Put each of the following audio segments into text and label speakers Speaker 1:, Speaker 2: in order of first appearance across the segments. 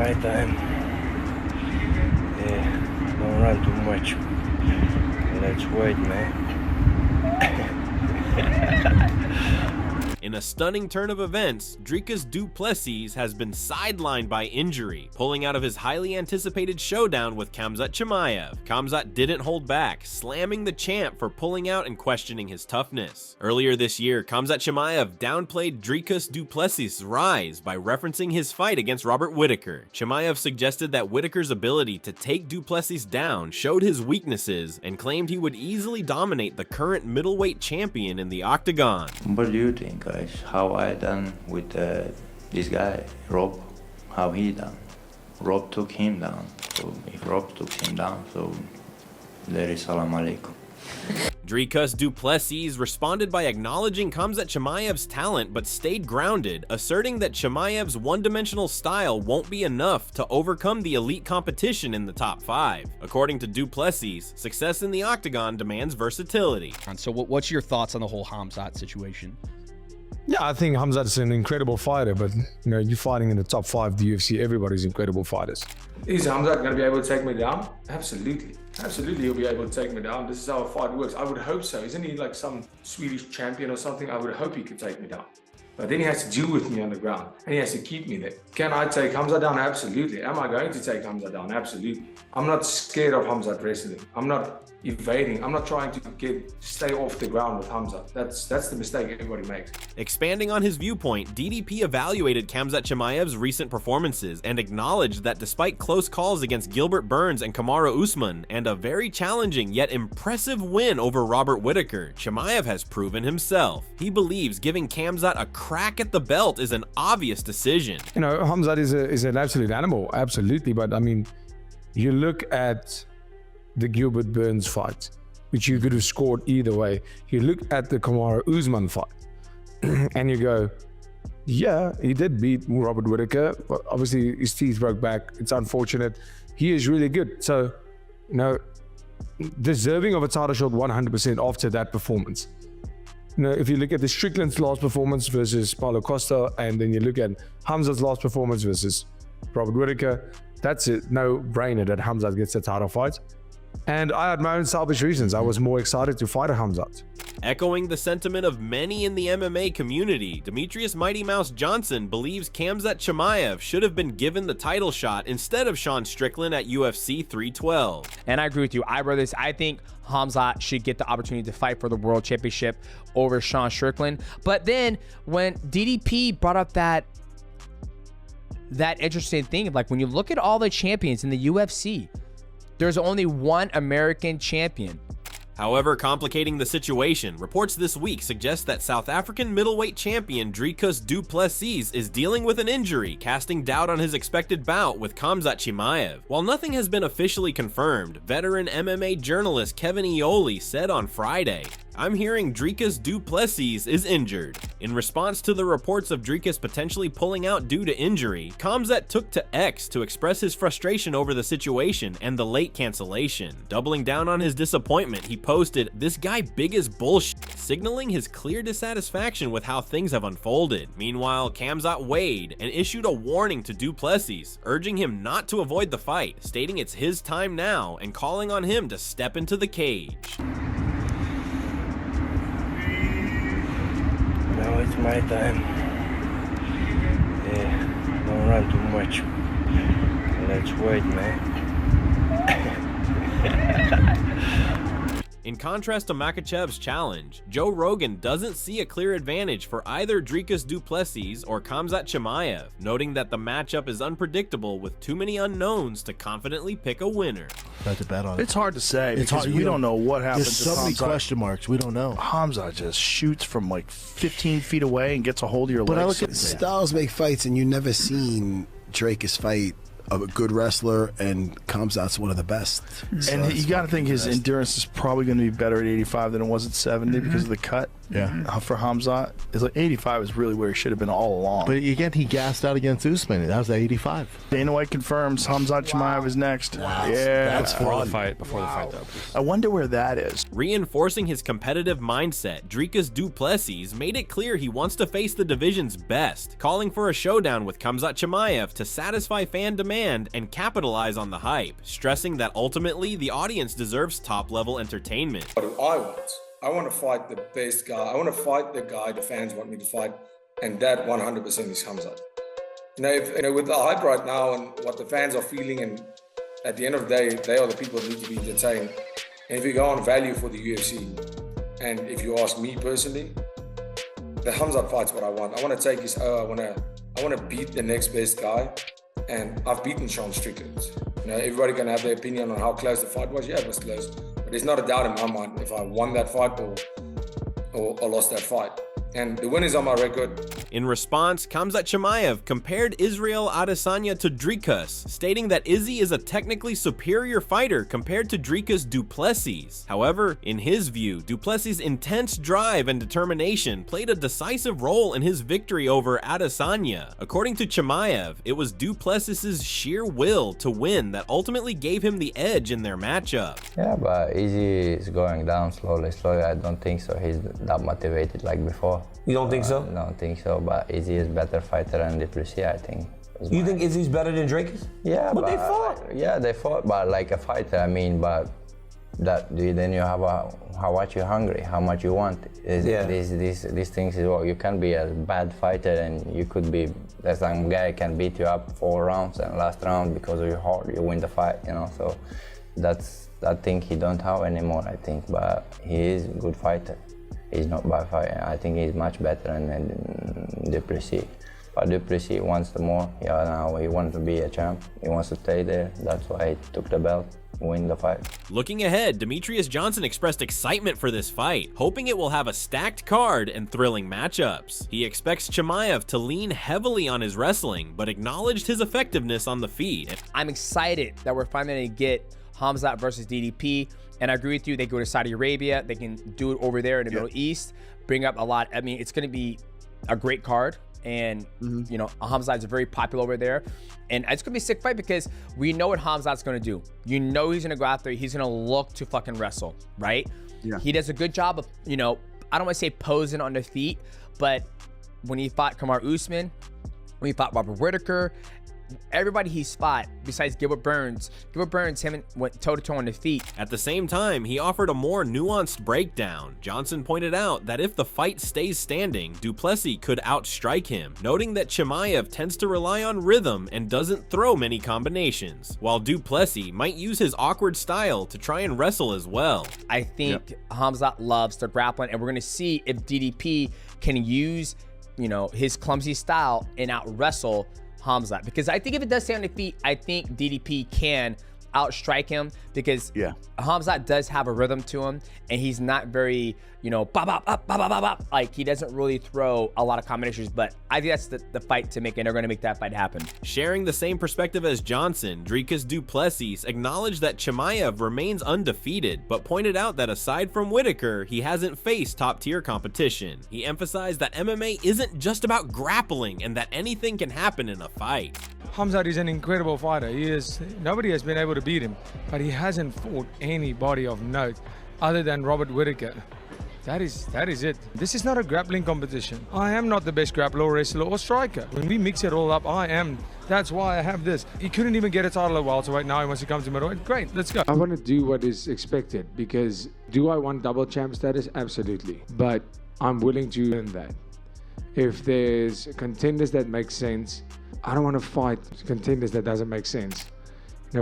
Speaker 1: my time. Yeah, don't run too much. Let's wait, man.
Speaker 2: In a stunning turn of events, Dricus Du Plessis has been sidelined by injury, pulling out of his highly anticipated showdown with Khamzat Chimaev. Khamzat didn't hold back, slamming the champ for pulling out and questioning his toughness. Earlier this year, Khamzat Chimaev downplayed Dricus Du Plessis' rise by referencing his fight against Robert Whittaker. Chimaev suggested that Whittaker's ability to take Du Plessis down showed his weaknesses and claimed he would easily dominate the current middleweight champion in the octagon.
Speaker 3: What do you think, guys? How I done with this guy, Rob? How he done? Rob took him down. So if Rob took him down, so there is salam alaikum.
Speaker 2: Dricus Du Plessis responded by acknowledging Khamzat Chimaev's talent but stayed grounded, asserting that Chimaev's one-dimensional style won't be enough to overcome the elite competition in the top 5. According to Du Plessis, success in the octagon demands versatility.
Speaker 4: So what's your thoughts on the whole Khamzat situation?
Speaker 5: Yeah, I think Khamzat is an incredible fighter, but you know, you're fighting in the top 5 of the UFC. Everybody's incredible fighters.
Speaker 6: Is Khamzat going to be able to take me down? Absolutely. Absolutely, he'll be able to take me down. This is how a fight works. I would hope so. Isn't he like some Swedish champion or something? I would hope he could take me down. But then he has to deal with me on the ground, and he has to keep me there. Can I take Khamzat down? Absolutely. Am I going to take Khamzat down? Absolutely. I'm not scared of Khamzat wrestling. I'm not evading. I'm not trying to stay off the ground with Khamzat. That's the mistake everybody makes.
Speaker 2: Expanding on his viewpoint, DDP evaluated Khamzat Chimaev's recent performances and acknowledged that despite close calls against Gilbert Burns and Kamaru Usman and a very challenging yet impressive win over Robert Whittaker, Chimaev has proven himself. He believes giving Khamzat a crack at the belt is an obvious decision.
Speaker 5: You know, Khamzat is an absolute animal, absolutely. But I mean, you look at the Gilbert Burns fight, which you could have scored either way. You look at the Kamaru Usman fight, and you go, yeah, he did beat Robert Whittaker. But obviously, his teeth broke back. It's unfortunate. He is really good. So, you know, deserving of a title shot 100% after that performance. You know, if you look at the Strickland's last performance versus Paulo Costa, and then you look at Khamzat's last performance versus Robert Whittaker, that's it. No brainer that Khamzat gets the title fight. And I had my own selfish reasons. I was more excited to fight a Khamzat.
Speaker 2: Echoing the sentiment of many in the MMA community, Demetrius Mighty Mouse Johnson believes Khamzat Chimaev should have been given the title shot instead of Sean Strickland at UFC 312.
Speaker 4: And I agree with you. I think Khamzat should get the opportunity to fight for the world championship over Sean Strickland. But then when DDP brought up that interesting thing, like when you look at all the champions in the UFC, there's only one American champion.
Speaker 2: However, complicating the situation, reports this week suggest that South African middleweight champion Dricus Du Plessis is dealing with an injury, casting doubt on his expected bout with Khamzat Chimaev. While nothing has been officially confirmed, veteran MMA journalist Kevin Ioli said on Friday, "I'm hearing Dricus Du Plessis is injured." In response to the reports of Dricus potentially pulling out due to injury, Khamzat took to X to express his frustration over the situation and the late cancellation. Doubling down on his disappointment, he posted, "This guy big as bullshit," signaling his clear dissatisfaction with how things have unfolded. Meanwhile, Khamzat weighed and issued a warning to Du Plessis, urging him not to avoid the fight, stating it's his time now and calling on him to step into the cage.
Speaker 1: Now it's my time. Yeah, don't run too much. Let's wait, man.
Speaker 2: In contrast to Makhachev's challenge, Joe Rogan doesn't see a clear advantage for either Dricus Du Plessis or Khamzat Chimaev, noting that the matchup is unpredictable with too many unknowns to confidently pick a winner.
Speaker 7: Not to bet on it.
Speaker 8: It's hard to say
Speaker 7: It's
Speaker 8: because
Speaker 7: hard,
Speaker 8: we don't know what happens.
Speaker 7: There's so many question marks. We don't know.
Speaker 8: Khamzat just shoots from like 15 feet away and gets a hold of your
Speaker 7: But I
Speaker 8: legs.
Speaker 7: look at
Speaker 9: Styles make fights, and you never seen Dricus fight a good wrestler, and Khamzat's one of the best.
Speaker 8: And you got to think his endurance is probably going to be better at 85 than it was at 70 because of the cut.
Speaker 7: Yeah.
Speaker 8: For Khamzat, it's like 85 is really where he should have been all along.
Speaker 7: But again, he gassed out against Usman. That was at 85.
Speaker 8: Dana White confirms Khamzat Chimaev is next.
Speaker 9: Wow.
Speaker 8: Yeah,
Speaker 9: That's
Speaker 4: Before
Speaker 9: fun.
Speaker 4: the fight, though.
Speaker 8: I wonder where that is.
Speaker 2: Reinforcing his competitive mindset, Dricus Du Plessis made it clear he wants to face the division's best, calling for a showdown with Khamzat Chimaev to satisfy fan demand demand and capitalize on the hype, stressing that ultimately the audience deserves top-level entertainment.
Speaker 6: What do I want to fight the best guy. I want to fight the guy the fans want me to fight, and that 100% is Khamzat. With the hype right now and what the fans are feeling, and at the end of the day, they are the people that need to be entertained. And if you go on value for the UFC, and if you ask me personally, the Khamzat fight's what I want. I want to take his I want to beat the next best guy, and I've beaten Sean Strickland. Everybody can have their opinion on how close the fight was. Yeah, it was close, but there's not a doubt in my mind if I won that fight or lost that fight. And the win is on my record.
Speaker 2: In response, Khamzat Chimaev compared Israel Adesanya to Dricus, stating that Izzy is a technically superior fighter compared to Dricus Du Plessis. However, in his view, Du Plessis' intense drive and determination played a decisive role in his victory over Adesanya. According to Chimaev, it was Du Plessis' sheer will to win that ultimately gave him the edge in their matchup.
Speaker 3: Yeah, but Izzy is going down slowly. I don't think so. He's that motivated like before.
Speaker 10: You don't think so?
Speaker 3: I don't think so, but Izzy is better fighter than Du Plessis, I think.
Speaker 10: You think Izzy's better than Dricus?
Speaker 3: Yeah,
Speaker 10: but they fought.
Speaker 3: Yeah, they fought, but like a fighter, I mean, but then you have how much you're hungry, how much you want. These things is what you can be a bad fighter, and you could be that some guy can beat you up 4 rounds and last round because of your heart, you win the fight, So that's that thing he don't have anymore, I think, but he is a good fighter. He's not bad fighter. I think he's much better than Du Plessis. But Du Plessis wants more. Yeah, now he wants to be a champ. He wants to stay there. That's why he took the belt, win the fight.
Speaker 2: Looking ahead, Demetrious Johnson expressed excitement for this fight, hoping it will have a stacked card and thrilling matchups. He expects Chimaev to lean heavily on his wrestling, but acknowledged his effectiveness on the feet.
Speaker 4: I'm excited that we're finally going to get Khamzat versus DDP. And I agree with you, they go to Saudi Arabia, they can do it over there in the Middle East, bring up a lot. I mean, it's going to be a great card. And, Khamzat is very popular over there. And it's going to be a sick fight because we know what Khamzat's going to do. He's going to go out there, he's going to look to fucking wrestle, right? Yeah. He does a good job of, I don't want to say posing on the feet, but when he fought Kamaru Usman, when he fought Robert Whittaker, everybody he's fought besides Gilbert Burns, him went toe-to-toe on the feet.
Speaker 2: At the same time, he offered a more nuanced breakdown. Johnson pointed out that if the fight stays standing, Du Plessis could outstrike him, noting that Chimaev tends to rely on rhythm and doesn't throw many combinations, while Du Plessis might use his awkward style to try and wrestle as well.
Speaker 4: I think Khamzat loves the grappling, and we're going to see if DDP can use, his clumsy style and out-wrestle Khamzat, because I think if it does stay on the feet, I think DDP can outstrike him, because Khamzat does have a rhythm to him, and he's not very, bop, bop, bop, bop, bop, bop. Like, he doesn't really throw a lot of combinations, but I think that's the fight to make, and they're going to make that fight happen.
Speaker 2: Sharing the same perspective as Johnson, Dricus Du Plessis acknowledged that Chimaev remains undefeated, but pointed out that aside from Whittaker, he hasn't faced top-tier competition. He emphasized that MMA isn't just about grappling, and that anything can happen in a fight.
Speaker 5: Khamzat is an incredible fighter. Nobody has been able to beat him, but he hasn't fought anybody of note other than Robert Whittaker. That is it. This is not a grappling competition. I am not the best grappler, wrestler, or striker. When we mix it all up, I am. That's why I have this. He couldn't even get a title at welterweight. Now he wants to come to middleweight. Great, let's go.
Speaker 11: I want to do what is expected, because do I want double champ status? Absolutely. But I'm willing to earn that. If there's contenders that make sense, I don't want to fight contenders that doesn't make sense.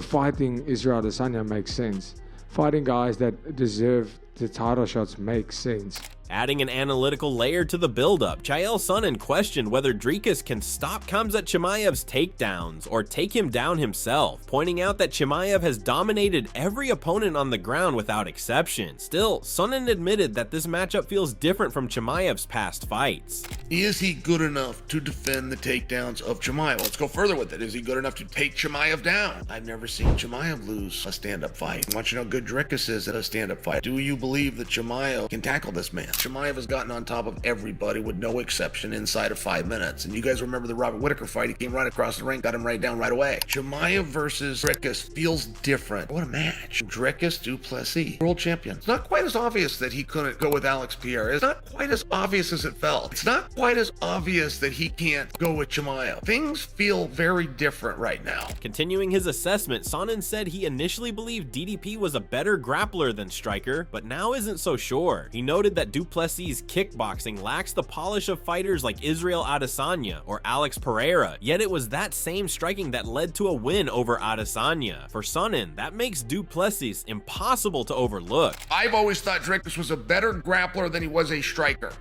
Speaker 11: Fighting Israel Adesanya makes sense. Fighting guys that deserve the title shots makes sense.
Speaker 2: Adding an analytical layer to the build-up, Chael Sonnen questioned whether Dricus can stop Khamzat Chimaev's takedowns or take him down himself, pointing out that Chimaev has dominated every opponent on the ground without exception. Still, Sonnen admitted that this matchup feels different from Chimaev's past fights.
Speaker 12: Is he good enough to defend the takedowns of Chimaev? Let's go further with it. Is he good enough to take Chimaev down? I've never seen Chimaev lose a stand-up fight. I want you to know how good Dricus is at a stand-up fight. Do you believe that Chimaev can tackle this man? Chimaev has gotten on top of everybody with no exception inside of 5 minutes. And you guys remember the Robert Whittaker fight. He came right across the ring, got him right down right away. Chimaev versus Dricus feels different. What a match. Dricus Du Plessis, world champion. It's not quite as obvious that he couldn't go with Alex Pierre. It's not quite as obvious as it felt. It's not quite as obvious that he can't go with Chimaev. Things feel very different right now.
Speaker 2: Continuing his assessment, Sonnen said he initially believed DDP was a better grappler than striker, but now isn't so sure. He noted that Du Plessis' kickboxing lacks the polish of fighters like Israel Adesanya or Alex Pereira, yet it was that same striking that led to a win over Adesanya. For Sonnen, that makes Du Plessis impossible to overlook.
Speaker 12: I've always thought Dricus was a better grappler than he was a striker.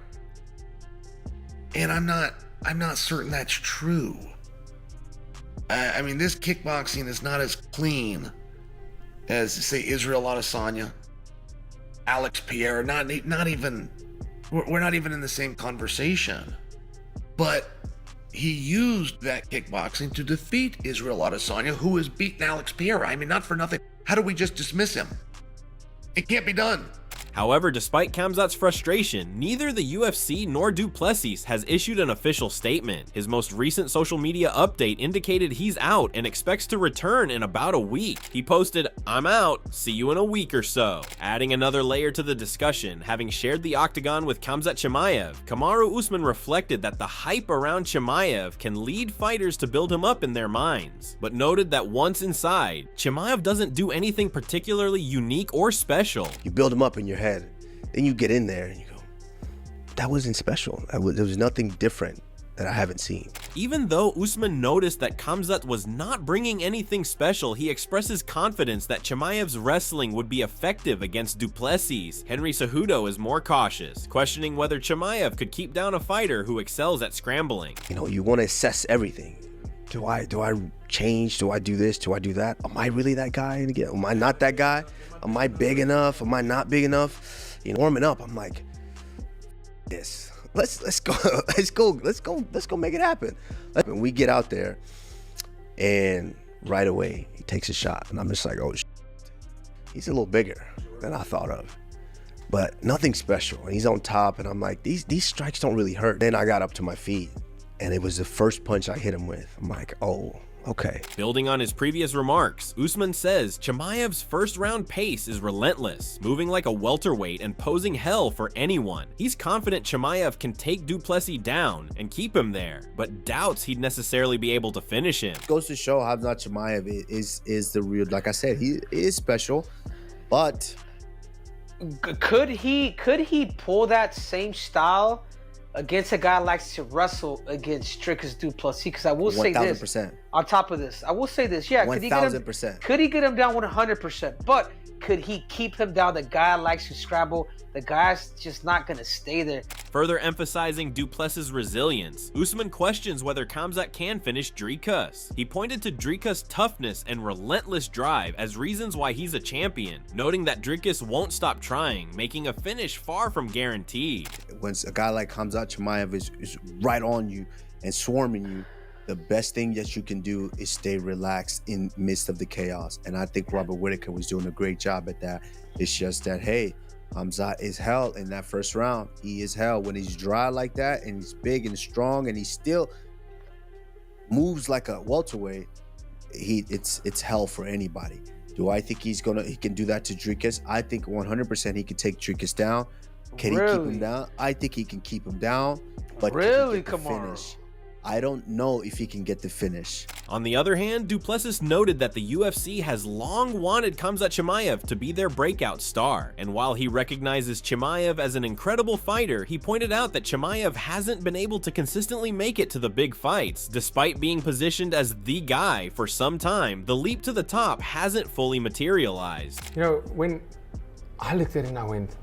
Speaker 12: And I'm not certain that's true. I mean, this kickboxing is not as clean as, say, Israel Adesanya, Alex Pierre. We're not even in the same conversation. But he used that kickboxing to defeat Israel Adesanya, who has beaten Alex Pierre. I mean, not for nothing. How do we just dismiss him? It can't be done.
Speaker 2: However, despite Khamzat's frustration, neither the UFC nor Du Plessis has issued an official statement. His most recent social media update indicated he's out and expects to return in about a week. He posted, "I'm out, see you in a week or so," adding another layer to the discussion. Having shared the octagon with Khamzat Chimaev, Kamaru Usman reflected that the hype around Chimaev can lead fighters to build him up in their minds, but noted that once inside, Chimaev doesn't do anything particularly unique or special.
Speaker 13: You build him up in your head. Then you get in there and you go, that wasn't special. There was nothing different that I haven't seen.
Speaker 2: Even though Usman noticed that Khamzat was not bringing anything special, he expresses confidence that Chimaev's wrestling would be effective against Du Plessis. Henry Cejudo is more cautious, questioning whether Chimaev could keep down a fighter who excels at scrambling.
Speaker 13: You know, you want to assess everything. Do I change? Do I do this? Do I do that? Am I really that guy? And again, am I not that guy? Am I big enough? Am I not big enough? You know, warming up, I'm like, this. Let's go make it happen. When we get out there, and right away he takes a shot, and I'm just like, oh, he's a little bigger than I thought of, but nothing special. And he's on top, and I'm like, these strikes don't really hurt. Then I got up to my feet, and it was the first punch I hit him with. I'm like, oh, okay.
Speaker 2: Building on his previous remarks, Usman says Chimaev's first round pace is relentless, moving like a welterweight and posing hell for anyone. He's confident Chimaev can take Du Plessis down and keep him there, but doubts he'd necessarily be able to finish him.
Speaker 13: Goes to show Khamzat Chimaev is the real, like I said, he is special, but
Speaker 14: could he pull that same style against a guy who likes to wrestle against Dricus Du Plessis? Because I will say this,
Speaker 13: 1000%.
Speaker 14: On top of this, I will say this, yeah,
Speaker 13: 1000%.
Speaker 14: Could he get him down 100%? But could he keep him down? The guy likes to scramble. The guy's just not going to stay there.
Speaker 2: Further emphasizing Du Plessis' resilience, Usman questions whether Khamzat can finish Dricus. He pointed to Dricus' toughness and relentless drive as reasons why he's a champion, noting that Dricus won't stop trying, making a finish far from guaranteed.
Speaker 13: Once a guy like Khamzat Chimaev is right on you and swarming you, the best thing that you can do is stay relaxed in midst of the chaos. And I think Robert Whittaker was doing a great job at that. It's just that, hey, Khamzat is hell in that first round. He is hell when he's dry like that, and he's big and strong, and he still moves like a welterweight. It's hell for anybody. Do I think he can do that to Dricus? I think 100% he can take Dricus down. Can he keep him down? I think he can keep him down. But
Speaker 14: really,
Speaker 13: can he get the finish? I don't know if he can get the finish.
Speaker 2: On the other hand, Du Plessis noted that the UFC has long wanted Khamzat Chimaev to be their breakout star. And while he recognizes Chimaev as an incredible fighter, he pointed out that Chimaev hasn't been able to consistently make it to the big fights. Despite being positioned as the guy for some time, the leap to the top hasn't fully materialized.
Speaker 11: You know, when I looked at it and I went,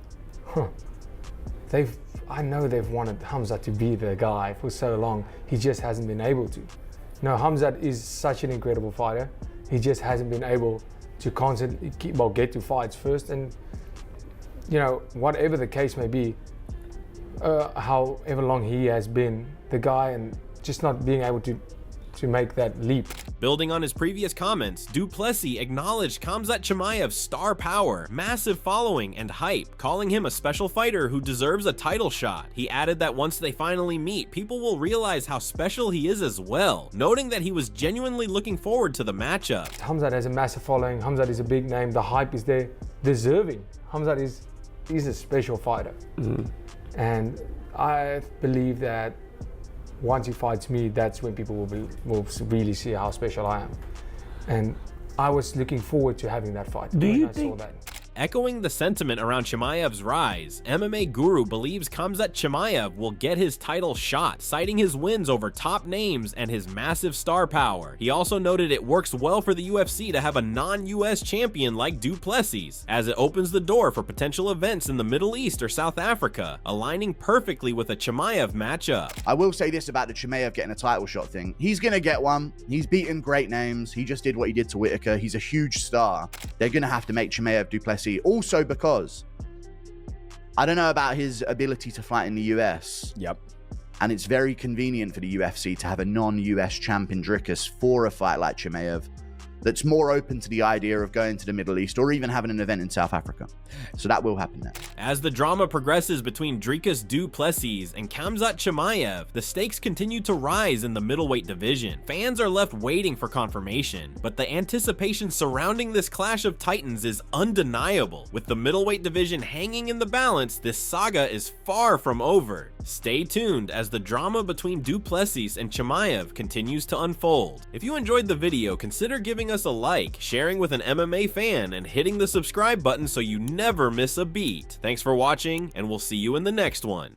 Speaker 11: I know they've wanted Khamzat to be the guy for so long. He just hasn't been able to. No, Khamzat is such an incredible fighter. He just hasn't been able to constantly get to fights first. And, you know, whatever the case may be, however long he has been the guy and just not being able to to make that leap.
Speaker 2: Building on his previous comments, Du Plessis acknowledged Khamzat Chimaev's star power, massive following, and hype, calling him a special fighter who deserves a title shot. He added that once they finally meet, people will realize how special he is as well, noting that he was genuinely looking forward to the matchup.
Speaker 11: Khamzat has a massive following, Khamzat is a big name, the hype is there, deserving. Khamzat is a special fighter. And I believe that once he fights me, that's when people will really see how special I am. And I was looking forward to having that fight.
Speaker 2: Do you
Speaker 11: saw that.
Speaker 2: Echoing the sentiment around Chimaev's rise, MMA Guru believes Khamzat Chimaev will get his title shot, citing his wins over top names and his massive star power. He also noted it works well for the UFC to have a non-US champion like Du Plessis, as it opens the door for potential events in the Middle East or South Africa, aligning perfectly with a Chimaev matchup.
Speaker 15: I will say this about the Chimaev getting a title shot thing. He's going to get one. He's beaten great names. He just did what he did to Whitaker. He's a huge star. They're going to have to make Chimaev Du Plessis. Also because I don't know about his ability to fight in the US.
Speaker 4: Yep.
Speaker 15: And it's very convenient for the UFC to have a non-US champ in Dricus for a fight like Chimaev that's more open to the idea of going to the Middle East or even having an event in South Africa. So that will happen now.
Speaker 2: As the drama progresses between Dricus Du Plessis and Khamzat Chimaev, the stakes continue to rise in the middleweight division. Fans are left waiting for confirmation, but the anticipation surrounding this clash of titans is undeniable. With the middleweight division hanging in the balance, this saga is far from over. Stay tuned as the drama between Du Plessis and Chimaev continues to unfold. If you enjoyed the video, consider giving us a like, sharing with an MMA fan, and hitting the subscribe button so you never miss a beat. Thanks for watching, and we'll see you in the next one.